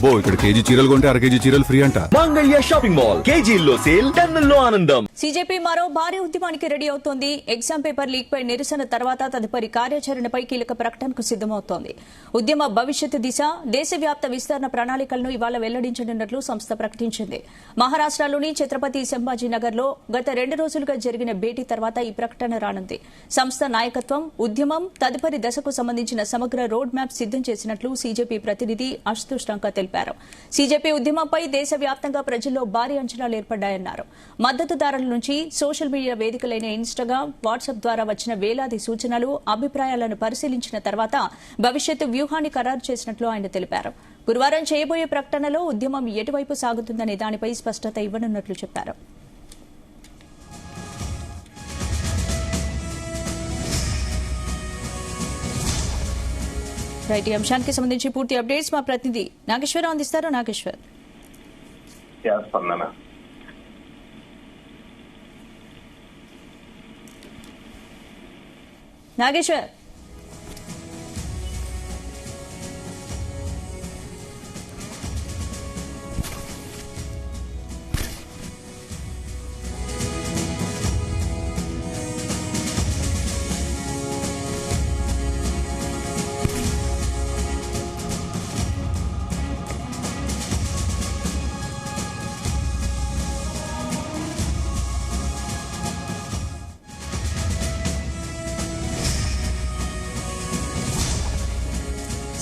అబ్బో ఇక్కడ కేజీ చీరలు కొంటే అర కేజీ చీరలు ఫ్రీ అంట. మంగళ్య షాపింగ్ మాల్, కేజీల్లో సేల్, టన్నుల్లో ఆనందం. సీజేపీ మరో భారీ ఉద్యమానికి రెడీ అవుతోంది. ఎగ్జామ్ పేపర్ లీక్ పై నిరసన తర్వాత తదుపరి కార్యాచరణపై కీలక ప్రకటనకు సిద్దమవుతోంది. ఉద్యమ భవిష్యత్తు దిశ, దేశవ్యాప్త విస్తరణ ప్రణాళికలను ఇవాళ వెల్లడించనున్నట్లు సంస్థ ప్రకటించింది. మహారాష్టలోని ఛత్రపతి సంభాజీనగర్ లో గత 2 రోజులుగా జరిగిన భేటీ తర్వాత ఈ ప్రకటన రానుంది. సంస్థ నాయకత్వం ఉద్యమం తదుపరి దశకు సంబంధించిన సమగ్ర రోడ్ మ్యాప్ సిద్దం చేసినట్లు సీజేపీ ప్రతినిధి అశుతోష్ టాంకా తెలిపారు. సీజేపీ ఉద్యమంపై దేశవ్యాప్తంగా ప్రజల్లో భారీ అంచనాలు ఏర్పడ్డాయన్నారు. మద్దతుదారుల నుంచి సోషల్ మీడియా వేదికలైన ఇన్స్టాగ్రామ్, వాట్సాప్ ద్వారా వచ్చిన వేలాది సూచనలు, అభిప్రాయాలను పరిశీలించిన తర్వాత భవిష్యత్తు వ్యూహాన్ని ఖరారు చేసినట్లు ఆయన తెలిపారు. గురువారం చేయబోయే ప్రకటనలో ఉద్యమం ఎటువైపు సాగుతుందనే దానిపై స్పష్టత ఇవ్వనున్నట్లు చెప్పారు. రైట్, ఈ అంశానికి సంబంధించి పూర్తి అప్డేట్స్ మా ప్రతినిధి నాగేశ్వర్ అందిస్తారు. నాగేశ్వర్, నాగేశ్వర్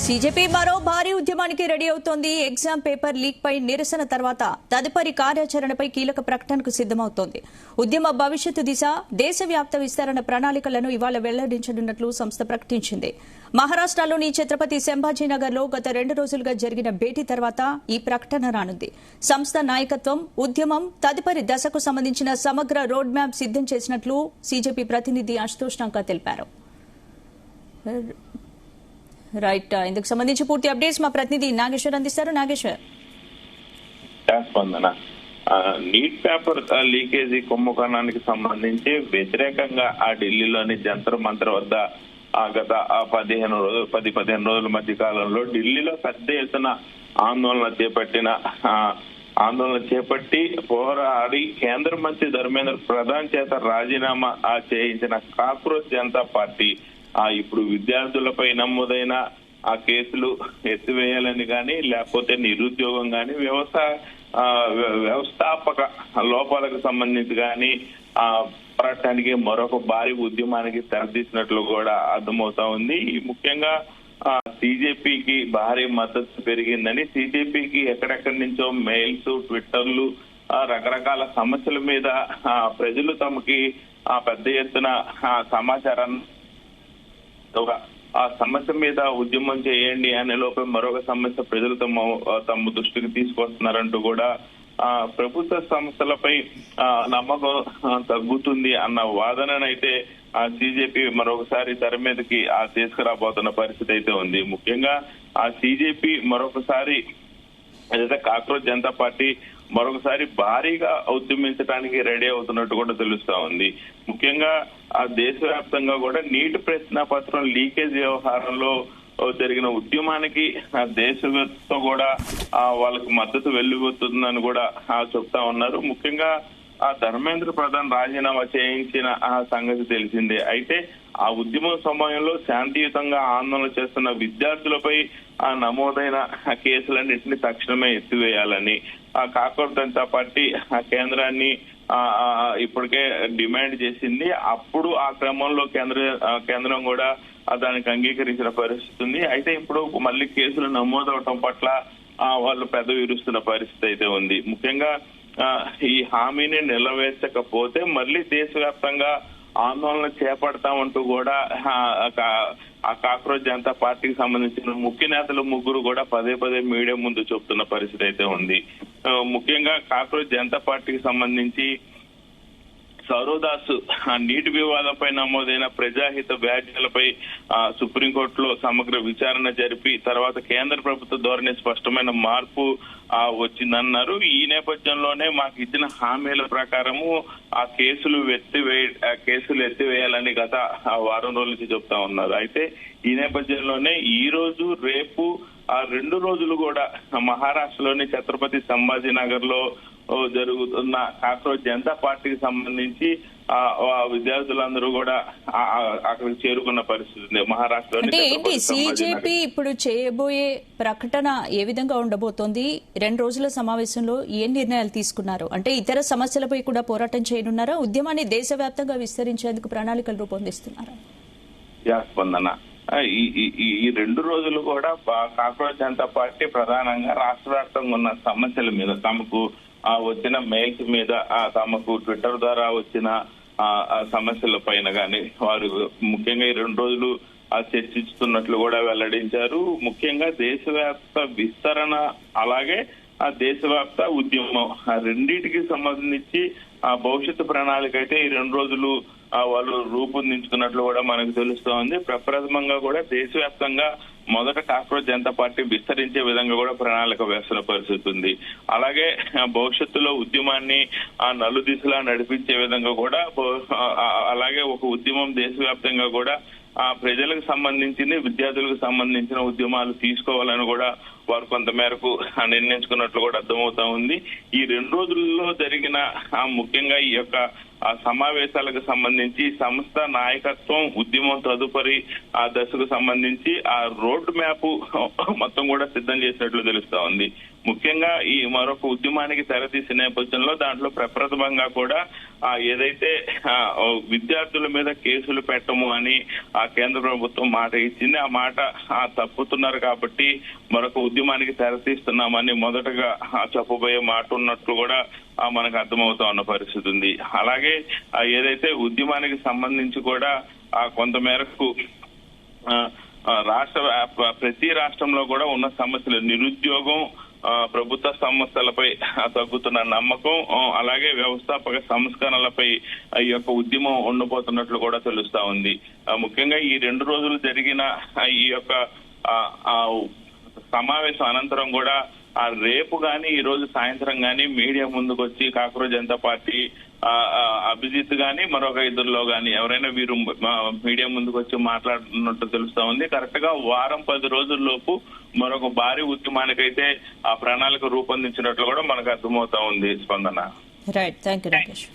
సీజేపీ మరో భారీ ఉద్యమానికి రెడీ అవుతోంది. ఎగ్జామ్ పేపర్ లీక్ పై నిరసన తర్వాత తదుపరి కార్యాచరణపై కీలక ప్రకటనకు సిద్దమవుతోంది. ఉద్యమ భవిష్యత్తు దిశ, దేశవ్యాప్త విస్తరణ ప్రణాళికలను ఇవాళ వెల్లడించనున్నట్లు సంస్థ ప్రకటించింది. మహారాష్టలోని ఛత్రపతి సంభాజీనగర్ లో గత 2 రోజులుగా జరిగిన భేటీ తర్వాత ఈ ప్రకటన రానుంది. సంస్థ నాయకత్వం ఉద్యమం తదుపరి దశకు సంబంధించిన సమగ్ర రోడ్ మ్యాప్ సిద్దం చేసినట్లు సీజేపీ ప్రతినిధి అశుతోష్ టాంకా తెలిపారు. రైట్, ఇందుకు సంబంధించి పూర్తి అప్డేట్స్ మా ప్రతినిధి నాగేశ్వర్ అందిస్తారు. నాగేశ్వర్, నీట్ పేపర్ లీకేజీ కుంభకోణానికి సంబంధించి వ్యతిరేకంగా ఢిల్లీలోని జంతర్ మంతర్ వద్ద గత 10-15 రోజుల మధ్య కాలంలో ఢిల్లీలో పెద్ద ఎత్తున ఆందోళన చేపట్టి పోరాడి కేంద్ర మంత్రి ధర్మేంద్ర ప్రధాన్ చేత రాజీనామా చేయించిన కాక్రోచ్ జనతా పార్టీ ఇప్పుడు విద్యార్థులపై నమోదైన ఆ కేసులు ఎత్తివేయాలని గాని, లేకపోతే నిరుద్యోగం గాని, వ్యవస్థాపక లోపాలకు సంబంధించి గాని పోరాటానికి మరొక భారీ ఉద్యమానికి తెరతీసినట్లు కూడా అర్థమవుతా ఉంది. ముఖ్యంగా సీజేపీకి భారీ మద్దతు పెరిగిందని, సీజేపీకి ఎక్కడెక్కడి నుంచో మెయిల్స్, ట్విట్టర్లు, రకరకాల సమస్యల మీద ప్రజలు తమకి పెద్ద ఎత్తున సమాచారాన్ని ఆ సమస్య మీద ఉద్యమం చేయండి అనే లోపల మరొక సమస్య ప్రజలు తమ దృష్టికి తీసుకొస్తున్నారంటూ కూడా ప్రభుత్వ సంస్థలపై నమ్మకం తగ్గుతుంది అన్న వాదననైతే సీజేపీ మరొకసారి తెర మీదకి తీసుకురాబోతున్న పరిస్థితి అయితే ఉంది. ముఖ్యంగా సీజేపీ మరొకసారి ఏదైతే కాక్రోచ్ జనతా పార్టీ మరొకసారి భారీగా ఉద్యమించడానికి రెడీ అవుతున్నట్టు కూడా తెలుస్తా ఉంది. ముఖ్యంగా దేశవ్యాప్తంగా కూడా నీట్ ప్రశ్న పత్రం లీకేజ్ వ్యవహారంలో జరిగిన ఉద్యమానికి దేశవ్యాప్తంగా కూడా వాళ్ళకి మద్దతు వెల్లువెత్తుందని కూడా చెప్తా ఉన్నారు. ముఖ్యంగా ధర్మేంద్ర ప్రధాన్ రాజీనామా చేయించిన సంగతి తెలిసిందే. అయితే ఆ ఉద్యమం సమయంలో శాంతియుతంగా ఆందోళన చేస్తున్న విద్యార్థులపై నమోదైన కేసులన్నింటినీ తక్షణమే ఎత్తివేయాలని కాక్రోచ్ జనతా పార్టీ కేంద్రాన్ని ఇప్పటికే డిమాండ్ చేసింది. అప్పుడు ఆ క్రమంలో కేంద్రం కూడా దానికి అంగీకరించిన పరిస్థితి ఉంది. అయితే ఇప్పుడు మళ్ళీ కేసులు నమోదవటం పట్ల వాళ్ళు పెద్ద విరుస్తున్న పరిస్థితి అయితే ఉంది. ముఖ్యంగా ఈ హామీని నిలవేర్చకపోతే మళ్ళీ దేశవ్యాప్తంగా ఆందోళన చేపడతామంటూ కూడా ఆ కాక్రోచ్ జనతా పార్టీకి సంబంధించిన ముఖ్య నేతలు ముగ్గురు కూడా పదే మీడియా ముందు చెప్తున్న పరిస్థితి అయితే ఉంది. ముఖ్యంగా కాక్రోచ్ జనతా పార్టీకి సంబంధించి సౌరవదాస్ నీటి వివాదంపై నమోదైన ప్రజాహిత వ్యాజ్యాలపై సుప్రీంకోర్టులో సమగ్ర విచారణ జరిపి తర్వాత కేంద్ర ప్రభుత్వ ధోరణి స్పష్టమైన మార్పు వచ్చిందన్నారు. ఈ నేపథ్యంలోనే మాకు ఇచ్చిన హామీల ప్రకారము ఆ కేసులు ఎత్తివేయాలని గత వారం రోజుల నుంచి చెప్తా ఉన్నారు. అయితే ఈ నేపథ్యంలోనే ఈ రోజు రేపు ఆ 2 రోజులు కూడా మహారాష్ట్రలోని ఛత్రపతి సంభాజీనగర్ లో జరుగుతున్న కాక్రోచ్ జనతా పార్టీకి సంబంధించి విద్యార్థులందరూ కూడా అక్కడికి చేరుకున్న పరిస్థితి ఉంది మహారాష్ట్రలో. అంటే ఏంటి సిజేపీ ఇప్పుడు చేయబోయే ప్రకటన ఏ విధంగా ఉండబోతోంది? 2 రోజుల సమావేశంలో ఏ నిర్ణయాలు తీసుకున్నారు? అంటే ఇతర సమస్యలపై కూడా పోరాటం చేయనున్నారా? ఉద్యమాన్ని దేశవ్యాప్తంగా విస్తరించేందుకు ప్రణాళికలు రూపొందిస్తున్నారా? స్పందన ఈ 2 రోజులు కూడా కాక్రోచ్ జనతా పార్టీ ప్రధానంగా రాష్ట్ర వ్యాప్తంగా ఉన్న సమస్యల మీద, తమకు వచ్చిన మెయిల్స్ మీద, తమకు ట్విట్టర్ ద్వారా వచ్చిన సమస్యల పైన కానీ వారు ముఖ్యంగా ఈ 2 రోజులు చర్చిస్తున్నట్లు కూడా వెల్లడించారు. ముఖ్యంగా దేశవ్యాప్త విస్తరణ అలాగే ఆ దేశవ్యాప్త ఉద్యమం రెండింటికి సంబంధించి భవిష్యత్తు ప్రణాళిక అయితే ఈ 2 రోజులు వాళ్ళు రూపొందించుకున్నట్లు కూడా మనకు తెలుస్తోంది. ప్రప్రథమంగా కూడా దేశవ్యాప్తంగా మొదట కాక్రోచ్ జనతా పార్టీ విస్తరించే విధంగా కూడా ప్రణాళిక వేస్తున్న పరిస్థితి ఉంది. అలాగే భవిష్యత్తులో ఉద్యమాన్ని నలుదిశలా నడిపించే విధంగా కూడా, అలాగే ఒక ఉద్యమం దేశవ్యాప్తంగా కూడా ప్రజలకు సంబంధించింది, విద్యార్థులకు సంబంధించిన ఉద్యమాలు తీసుకోవాలని కూడా వారు కొంత మేరకు నిర్ణయించుకున్నట్లు కూడా అర్థమవుతా ఉంది. ఈ 2 రోజుల్లో జరిగిన ముఖ్యంగా ఈ యొక్క సమావేశాలకు సంబంధించి సంస్థ నాయకత్వం ఉద్యమం తదుపరి ఆ దశకు సంబంధించి ఆ రోడ్ మ్యాప్ మొత్తం కూడా సిద్ధం చేసినట్లు తెలుస్తా ఉంది. ముఖ్యంగా ఈ మరొక ఉద్యమానికి తెరతీసే నేపథ్యంలో దాంట్లో ప్రప్రథమంగా కూడా ఏదైతే విద్యార్థుల మీద కేసులు పెట్టము అని కేంద్ర ప్రభుత్వం మాట ఇచ్చింది, ఆ మాట తప్పుతున్నారు కాబట్టి మరొక ఉద్యమానికి తెరతీస్తున్నామని మొదటగా చెప్పబోయే మాట ఉన్నట్లు కూడా మనకు అర్థమవుతా ఉన్న పరిస్థితి ఉంది. అలాగే ఏదైతే ఉద్యమానికి సంబంధించి కూడా కొంత మేరకు ప్రతి రాష్ట్రంలో కూడా ఉన్న సమస్యలు, నిరుద్యోగం, ప్రభుత్వ సంస్థలపై తగ్గుతున్న నమ్మకం, అలాగే వ్యవస్థాపక సంస్కరణలపై ఈ యొక్క ఉద్యమం ఉండబోతున్నట్లు కూడా తెలుస్తా ఉంది. ముఖ్యంగా ఈ 2 రోజులు జరిగిన ఈ యొక్క సమావేశం అనంతరం కూడా రేపు గాని ఈ రోజు సాయంత్రం గాని మీడియా ముందుకు వచ్చి కాక్రోచ్ జనతా పార్టీ అభిజిత్ గాని మరొక ఇద్దరులో గాని ఎవరైనా వీరు మీడియా ముందుకు వచ్చి మాట్లాడుతున్నట్టు తెలుస్తా ఉంది. కరెక్ట్ గా వారం 10 రోజుల్లోపు మరొక భారీ ఉద్యమానికైతే ఆ ప్రణాళిక రూపొందించినట్లు కూడా మనకు అర్థమవుతా ఉంది. స్పందన. Right, thank you Rakesh.